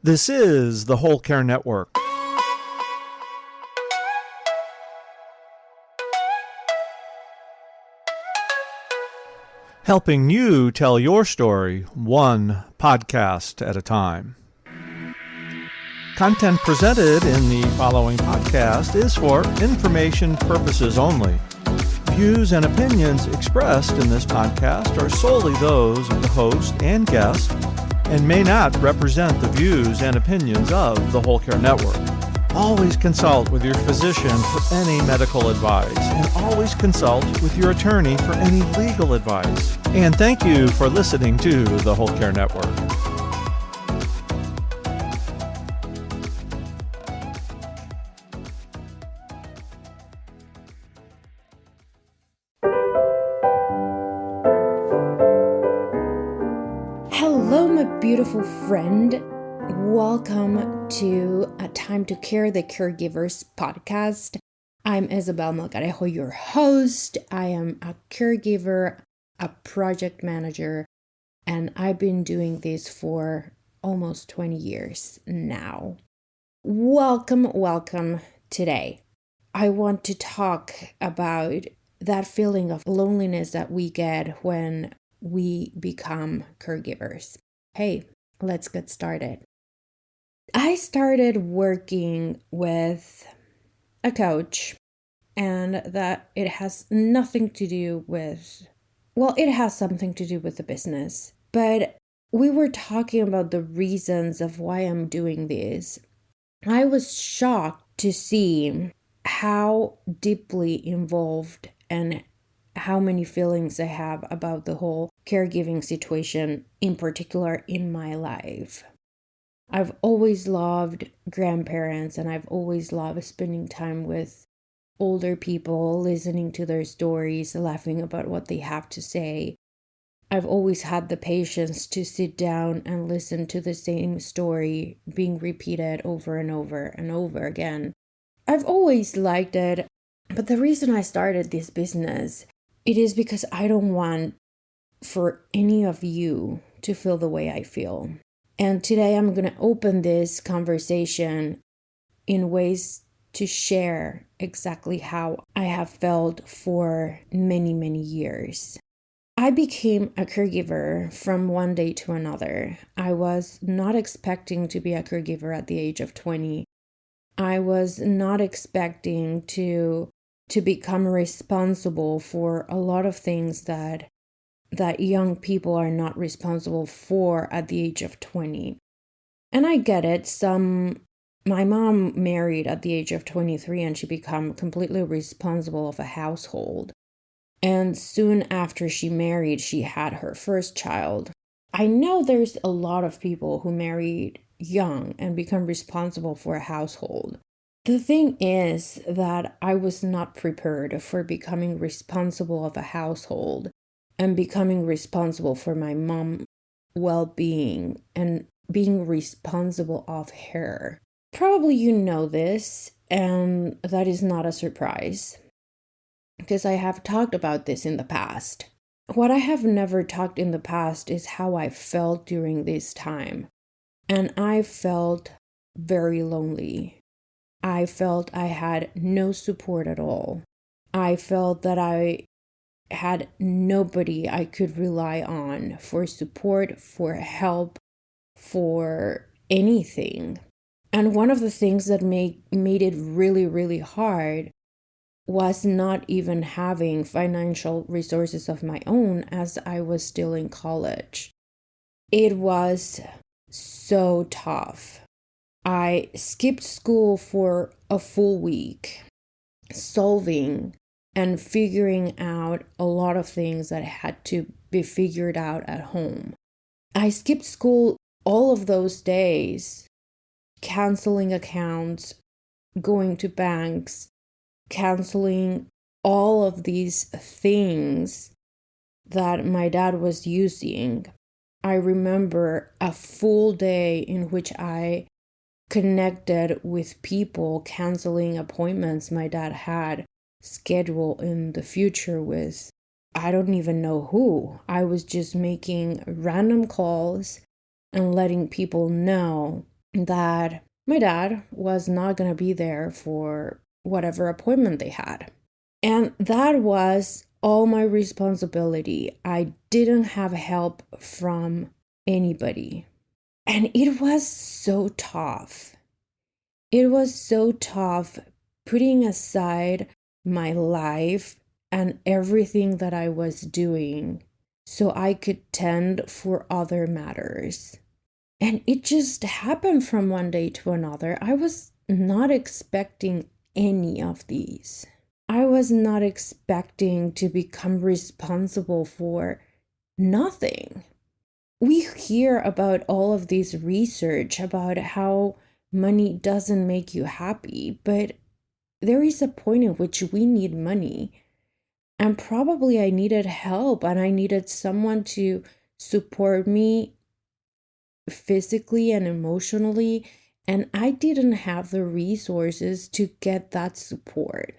This is the Whole Care Network. Helping you tell your story one podcast at a time. Content presented in the following podcast is for information purposes only. Views and opinions expressed in this podcast are solely those of the host and guest and may not represent the views and opinions of the Whole Care Network. Always consult with your physician for any medical advice, and always consult with your attorney for any legal advice. And thank you for listening to the Whole Care Network. Hello, my beautiful friend. Welcome to A Time to Care, the Caregivers podcast. I'm Isabel Melgarejo, your host. I am a caregiver, a project manager, and I've been doing this for almost 20 years now. Welcome today. I want to talk about that feeling of loneliness that we get when we become caregivers. Hey, let's get started. I started working with a coach, and that it has nothing to do with, it has something to do with the business, but we were talking about the reasons of why I'm doing this. I was shocked to see how deeply involved and how many feelings I have about the whole caregiving situation, in particular in my life. I've always loved grandparents, and I've always loved spending time with older people, listening to their stories, laughing about what they have to say. I've always had the patience to sit down and listen to the same story being repeated over and over and over again. I've always liked it, but the reason I started this business, it is because I don't want for any of you to feel the way I feel. And today I'm going to open this conversation in ways to share exactly how I have felt for many years. I became a caregiver from one day to another. I was not expecting to be a caregiver at the age of 20. I was not expecting to become responsible for a lot of things that young people are not responsible for at the age of 20. And I get it. My mom married at the age of 23, and she became completely responsible of a household. And soon after she married, she had her first child. I know there's a lot of people who married young and become responsible for a household. The thing is that I was not prepared for becoming responsible of a household and becoming responsible for my mom's well-being and being responsible of her. Probably you know this, and that is not a surprise, because I have talked about this in the past. What I have never talked in the past is how I felt during this time. And I felt very lonely. I felt I had no support at all. I felt that I had nobody I could rely on for support, for help, for anything. And one of the things that made it really hard was not even having financial resources of my own as I was still in college. It was so tough. I skipped school for a full week, solving and figuring out a lot of things that had to be figured out at home. I skipped school all of those days, canceling accounts, going to banks, canceling all of these things that my dad was using. I remember a full day in which I connected with people, canceling appointments my dad had scheduled in the future with I don't even know who. I was just making random calls and letting people know that my dad was not going to be there for whatever appointment they had. And that was all my responsibility. I didn't have help from anybody. And it was so tough. It was so tough putting aside my life and everything that I was doing so I could tend for other matters. And it just happened from one day to another. I was not expecting any of these. I was not expecting to become responsible for nothing. We hear about all of this research about how money doesn't make you happy, but there is a point in which we need money. And probably I needed help and I needed someone to support me physically and emotionally. And I didn't have the resources to get that support.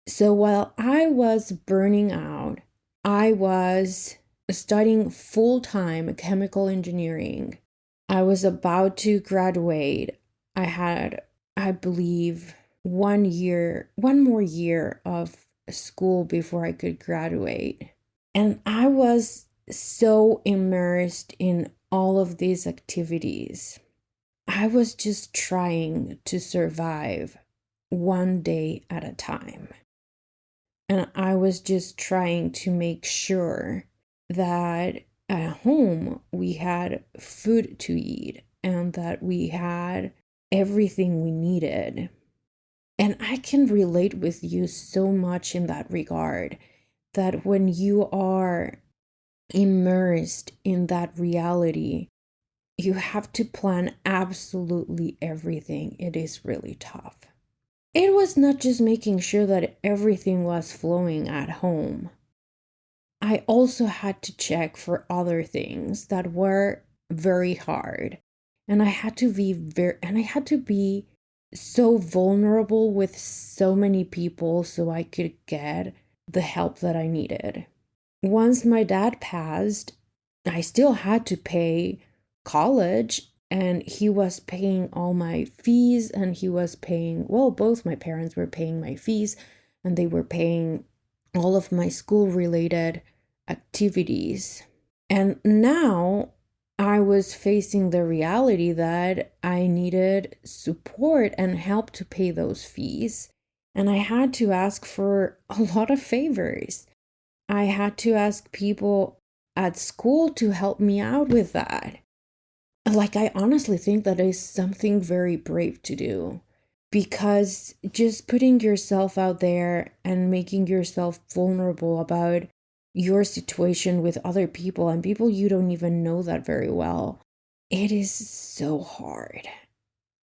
So while I was burning out, I was studying full-time chemical engineering. I was about to graduate. I had, I believe, one more year of school before I could graduate. And I was so immersed in all of these activities. I was just trying to survive one day at a time. And I was just trying to make sure that at home we had food to eat and that we had everything we needed. And I can relate with you so much in that regard, that when you are immersed in that reality, you have to plan absolutely everything. It is really tough. It was not just making sure that everything was flowing at home. I also had to check for other things that were very hard. And I had to be so vulnerable with so many people so I could get the help that I needed. Once my dad passed, I still had to pay college, and he was paying all my fees, and he was paying, well, both my parents were paying my fees, and they were paying all of my school related activities. And now I was facing the reality that I needed support and help to pay those fees. And I had to ask for a lot of favors. I had to ask people at school to help me out with that. Like, I honestly think that is something very brave to do, because just putting yourself out there and making yourself vulnerable about your situation with other people and people you don't even know that very well, it is so hard.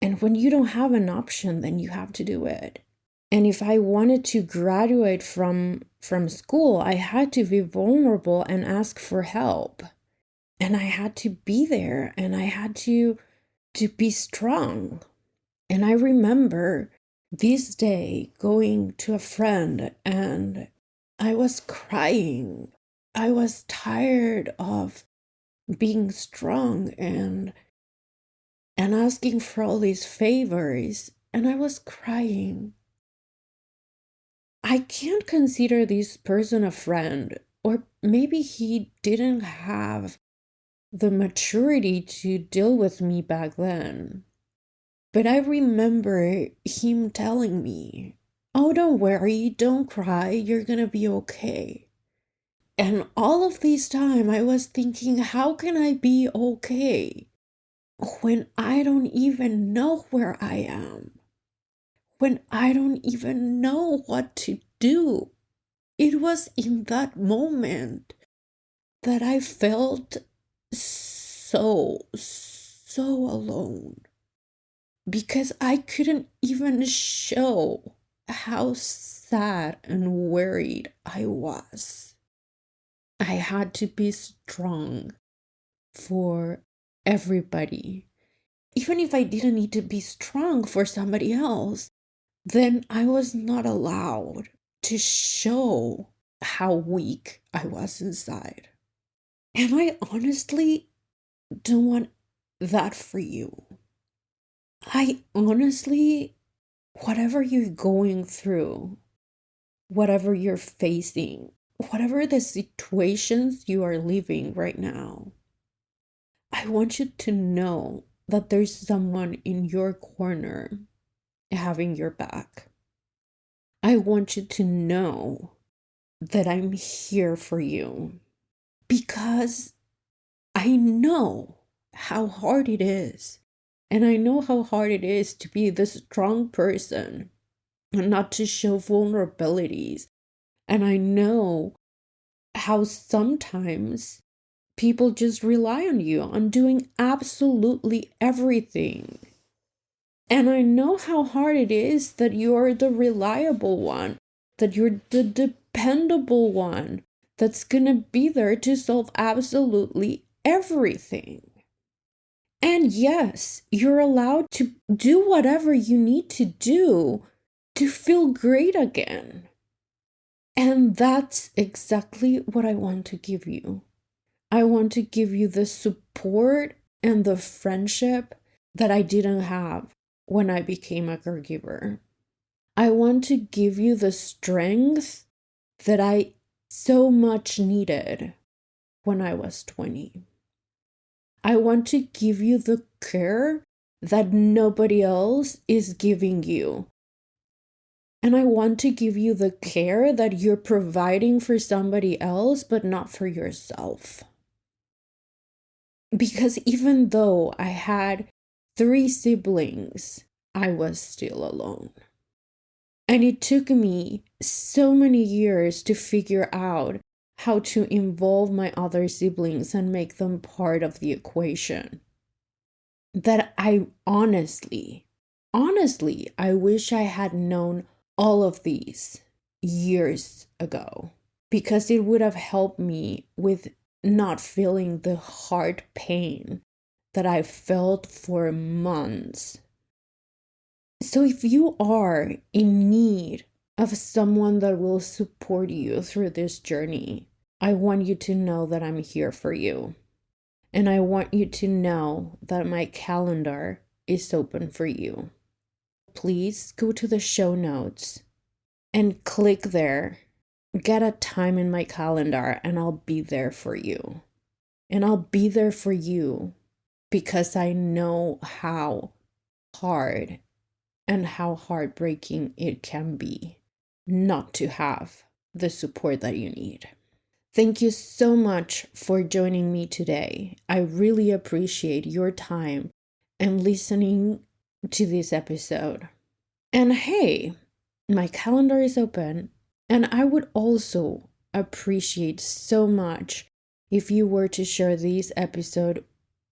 And when you don't have an option, then you have to do it. And if I wanted to graduate from school, I had to be vulnerable and ask for help. And I had to be there, and I had to be strong. And I remember this day going to a friend and I was crying. I was tired of being strong and asking for all these favors, and I was crying. I can't consider this person a friend, or maybe he didn't have the maturity to deal with me back then. But I remember him telling me, "Oh, don't worry, don't cry, you're gonna be okay." And all of this time I was thinking, how can I be okay when I don't even know where I am? When I don't even know what to do? It was in that moment that I felt so alone, because I couldn't even show how sad and worried I was. I had to be strong for everybody. Even if I didn't need to be strong for somebody else, then I was not allowed to show how weak I was inside. And I honestly don't want that for you. I honestly, whatever you're going through, whatever you're facing, whatever the situations you are living right now, I want you to know that there's someone in your corner having your back. I want you to know that I'm here for you because I know how hard it is. And I know how hard it is to be the strong person and not to show vulnerabilities. And I know how sometimes people just rely on you on doing absolutely everything. And I know how hard it is that you're the reliable one, that you're the dependable one that's gonna be there to solve absolutely everything. And yes, you're allowed to do whatever you need to do to feel great again. And that's exactly what I want to give you. I want to give you the support and the friendship that I didn't have when I became a caregiver. I want to give you the strength that I so much needed when I was 20. I want to give you the care that nobody else is giving you. And I want to give you the care that you're providing for somebody else, but not for yourself. Because even though I had 3 siblings, I was still alone. And it took me so many years to figure out how to involve my other siblings and make them part of the equation. That I honestly, I wish I had known all of these years ago, because it would have helped me with not feeling the heart pain that I felt for months. So if you are in need of someone that will support you through this journey, I want you to know that I'm here for you. And I want you to know that my calendar is open for you. Please go to the show notes and click there. Get a time in my calendar and I'll be there for you. And I'll be there for you because I know how hard and how heartbreaking it can be not to have the support that you need. Thank you so much for joining me today. I really appreciate your time and listening to this episode. And hey, my calendar is open, and I would also appreciate so much if you were to share this episode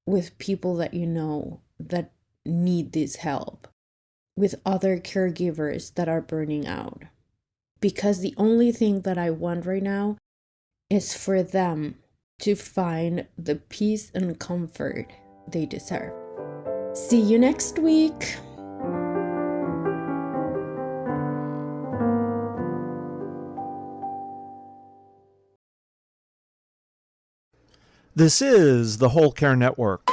with people that you know that need this help, with other caregivers that are burning out. Because the only thing that I want right now is for them to find the peace and comfort they deserve. See you next week. This is the Whole Care Network.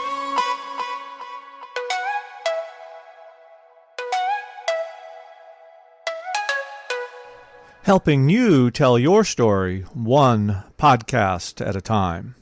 Helping you tell your story one podcast at a time.